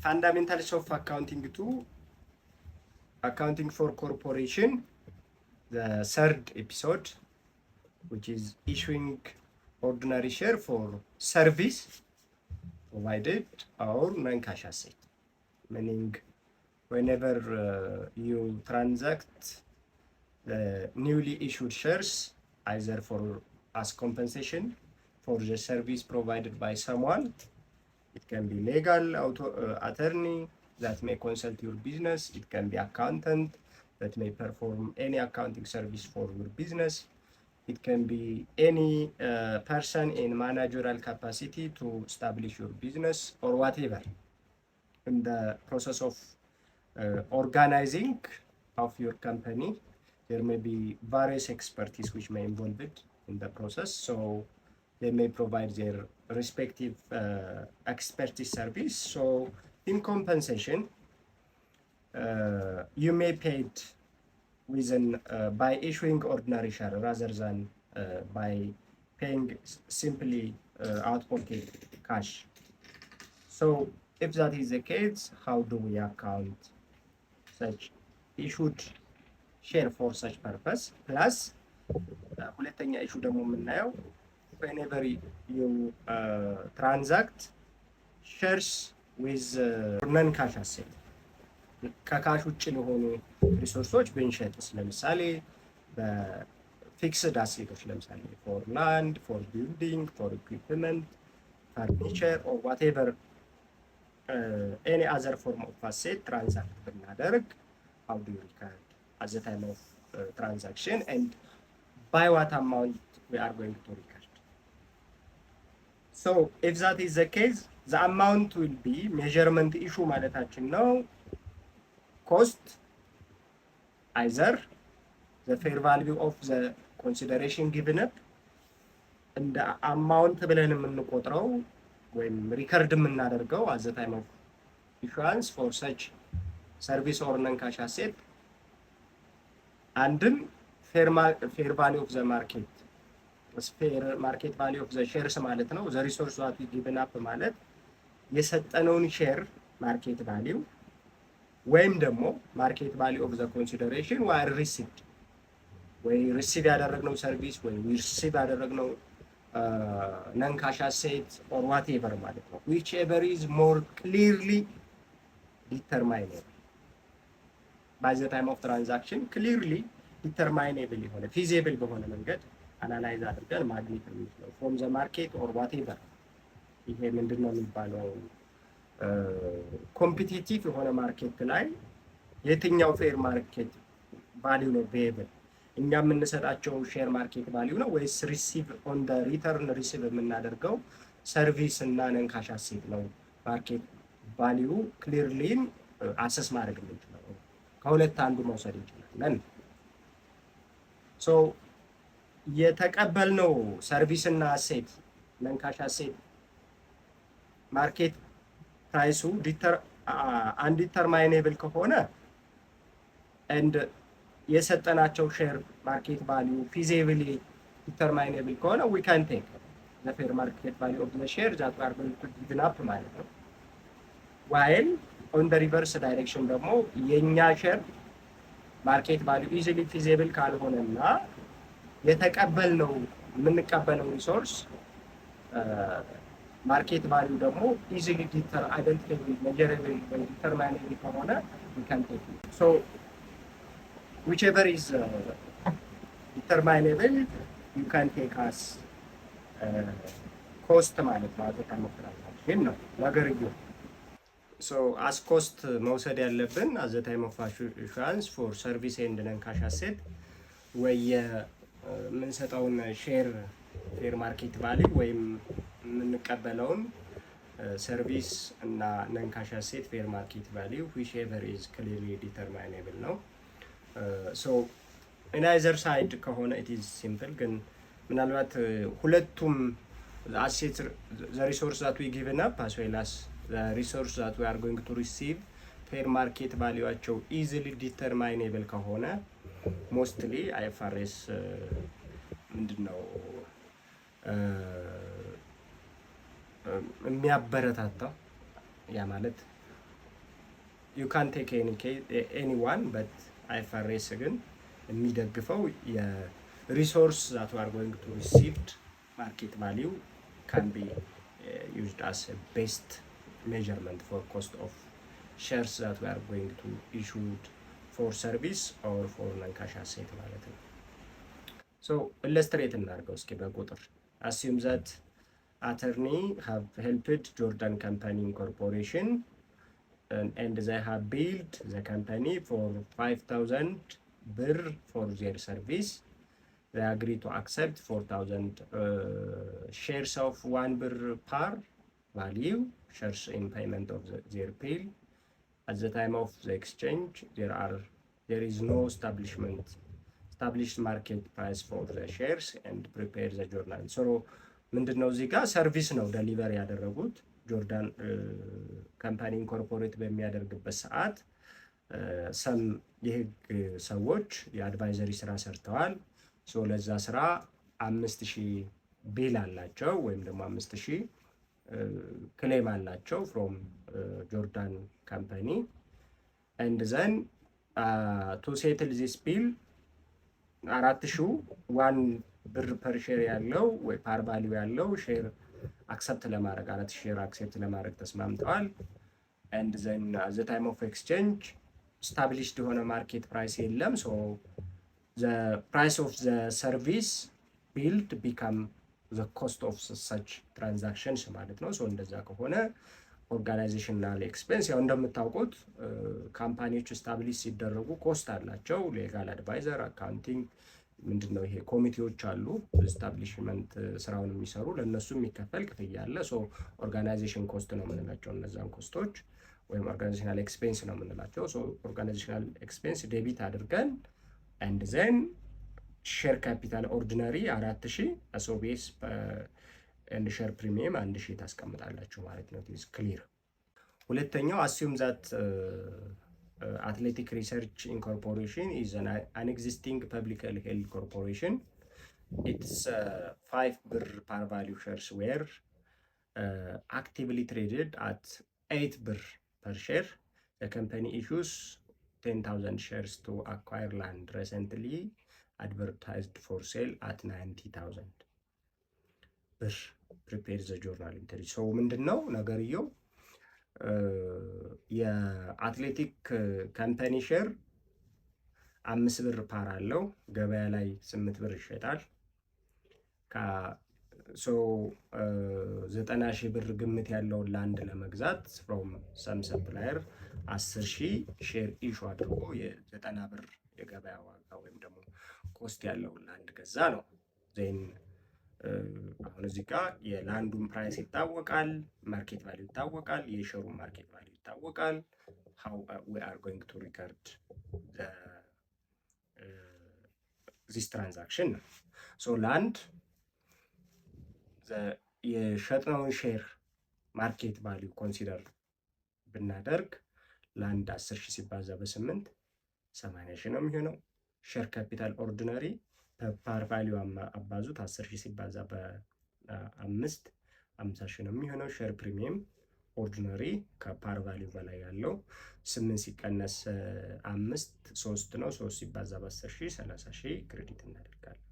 fundamentals of accounting 2, accounting for corporation, the third episode, which is issuing ordinary share for service provided or non-cash asset. Meaning, whenever you transact the newly issued shares, either for as compensation for the service provided by someone, it can be legal attorney that may consult your business, it can be accountant that may perform any accounting service for your business, it can be any person in managerial capacity to establish your business or whatever. In the process of organizing of your company, there may be various expertise which may involve it in the process. So they may provide their respective expertise service. So in compensation, you may pay it within by issuing ordinary share rather than by paying simply out pocket cash. So if that is the case, how do we account such issued share for such purpose? Plus ሁለተኛ ኢሹ ደግሞ የምናየው whenever you transact shares with non-cash asset, ከካሽ ውጭ ለሆኑ ሪሶርሶች ብንሸጥስ፣ ለምሳሌ በፊክስድ አሴቶች፣ ለምሳሌ for land, for building, for equipment, furniture or whatever any other form of asset transact ብናደርግ, how do you record at the time of transaction and by what amount we are going to record? So if that is the case, the amount will be measurement issue ማለታችን ነው። cost, either the fair value of the consideration given up and the amount ብለን የምንቆጥረው ወይም ሪከርድ የምናደርገው at the time of issuance for such service or non-cash asset, and then fair value of the market, fair market value of the shares ማለት ነው። the resource that we given up ማለት የሰጠነውን ሼር ማርኬት ቫልዩ ወይም ደግሞ ማርኬት ቫልዩ ኦፍ ዘ ኮንሲደሬሽን ወር ሪሲቭድ ወይ ሪሲቭ ያደረግነው ሰርቪስ ወይ ሪሲቭ ያደረግነው non-cash asset or whatever ማለት ነው። whichever is more clearly determinable by the time of transaction, clearly determinable የሆነ feasible በሆነ መንገድ አናላይዝ አድርገን ማግኘት የምንችለው from the market or whatever። ይሄ ምንድነው የሚባለው? ኮምፒቲቲቭ የሆነ ማርኬት ላይ የትኛው ፌር ማርኬት ቫልዩ ነው ቬብል፣ እኛ የምንሰጣቸው ሼር ማርኬት ቫልዩ ነው ወይስ ሪሲቭ ኦን ዘ ሪተርን ሪሲቭ የምናደርገው ሰርቪስ እና ነንካሽ አሴት ነው ማርኬት ቫልዩ ክሊርሊ አሰስ ማድረግ የምንችለው? ከሁለት አንዱ መውሰድ እንችላለን። ሶ የተቀበልነው ሰርቪስ እና አሴት ነንካሽ አሴት ማርኬት ፕራይሱ አንዲተርማይኔብል ከሆነ and የሰጠናቸው ሼር ማርኬት ቫልዩ ፊዚብሊ ዲተርማይኔብል ከሆነ we can take the fair market value of the share that we are going to give up ማለት ነው። while on the reverse direction ደግሞ የኛ ሼር ማርኬት ቫልዩ ኢዚሊ ፊዚብል ካልሆነና የተቀበልነው የምንቀበለው ሪሶርስ ማርኬት ቫልዩ ደግሞ ኢዚሊ አይደንቲፋይብል ሜጀረብል ወይ ዲተርማይነብል ከሆነ we can take it. So whichever is determinable, you can take as cost ማለት ነው። ግን ነው ነገርየው። So as cost መውሰድ ያለብን at the time of issuance for service and non-cash asset ወይ የምንሰጠውን ሼር ፌር ማርኬት ቫልዩ ወይም የምንቀበለውን ሰርቪስ እና non-cash asset ፌር ማርኬት ቫልዩ whichever is clearly determinable ነው። So in either side ከሆነ it is simple። ግን ምናልባት ሁለቱም assets, the resource that we given up as well as the resource that we are going to receive fair market valueቸው easily determinable ከሆነ mostly IFRS ምንድነው የሚያበረታታው? ያ ማለት you can take anyone, but IFRS ግን የሚደግፈው የሪሶርስ that we are going to receive market value can be used as a best measurement for cost of shares that we are going to issue for service or for non-cash asset ማለት ነው። So illustrate እናድርገው እስኪ በቁጥር assume that attorney have helped Jordan Company Corporation and they have billed the company for 5,000 birr for their service. They agree to accept 4,000 shares of 1 birr par value shares in payment of their bill. At the time of the exchange, there is no established market price for the shares and prepare the journal. So ምንድነው እዚህ ጋር ሰርቪስ ነው ዴሊቨር ያደረጉት ጆርዳን ካምፓኒ ኢንኮርፖሬት በሚያደርግበት ሰዓት ሰም የህግ ሰዎች የአድቫይዘሪ ስራ ሰርተዋል። ሶ ለዛ ስራ 5000 ቢል አላቸው ወይም ደግሞ 5000 ክሌም አላቸው from ጆርዳን ካምፓኒ and then to settle this bill 4000 1 ብር ፐር ሼር ያለው ወይ ፓር ቫልዩ ያለው ሼር አክሰፕት ለማድረግ 4 ሼር አክሰፕት ለማድረግ ተስማምተዋል። and then at the time of exchange established የሆነ ማርኬት ፕራይስ የለም። so the price of the service billed become the cost of such transactions ማለት ነው። so እንደዛ ከሆነ ኦርጋናይዜሽናል ኤክስፔንስ ያው እንደምታውቁት ካምፓኒዎች ስታብሊሽ ሲደረጉ ኮስት አላቸው። ሌጋል አድቫይዘር፣ አካውንቲንግ ምንድነው ይሄ ኮሚቴዎች አሉ ስታብሊሽመንት ስራውን የሚሰሩ ለነሱ የሚከፈል ክፍያ አለ። ሶ ኦርጋናይዜሽን ኮስት ነው የምንላቸው እነዛን ኮስቶች ወይም ኦርጋናይዜሽናል ኤክስፔንስ ነው የምንላቸው። ሶ ኦርጋናይዜሽናል ኤክስፔንስ ዴቢት አድርገን and then ሼር ካፒታል ኦርዲናሪ 4000 አሶቤስ and share premium 1000 ታስቀምጣላችሁ ማለት ነው። this clear። ሁለተኛው assume that Athletic Research Incorporation is an existing publicly held corporation. Its 5 birr par value shares were actively traded at 8 birr per share. The company issues 10,000 shares to acquire land recently advertised for sale at 90,000 birr. Prepare the journal entry. So ምንድነው ነገርየው የአትሌቲክ ካምፓኒ ሼር 5 ብር ፓር አለው ገበያ ላይ 8 ብር ይሸጣል። ሶ 90,000 ብር ግምት ያለው ላንድ ለመግዛት from some supplier 10,000 ሼር ኢሹ አድርጎ የ90 ብር የገበያ ዋጋ ወይም ደግሞ ኮስት ያለው ላንድ ገዛ ነው። ዜን አሁን እዚህ ጋር የላንዱን ፕራይስ ይታወቃል፣ ማርኬት ቫልዩ ይታወቃል፣ የሼሩ ማርኬት ቫልዩ ይታወቃል። how we are going to record this transaction። so land የሸጥነውን ሼር ማርኬት ቫልዩ ኮንሲደር ብናደርግ ላንድ 10,000 ሲባዛ በ8 80,000 ነው የሚሆነው። ሼር ካፒታል ኦርዲናሪ ፓር ቫልዩ አባዙት 10,000 ሲባዛ በ5 50,000 ነው የሚሆነው። ሼር ፕሪሚየም ኦርዲናሪ ከፓር ቫልዩ በላይ ያለው 8 ሲቀነስ 5 3 ነው። 3 ሲባዛ በ10,000 30,000 ክሬዲት እናደርጋለን።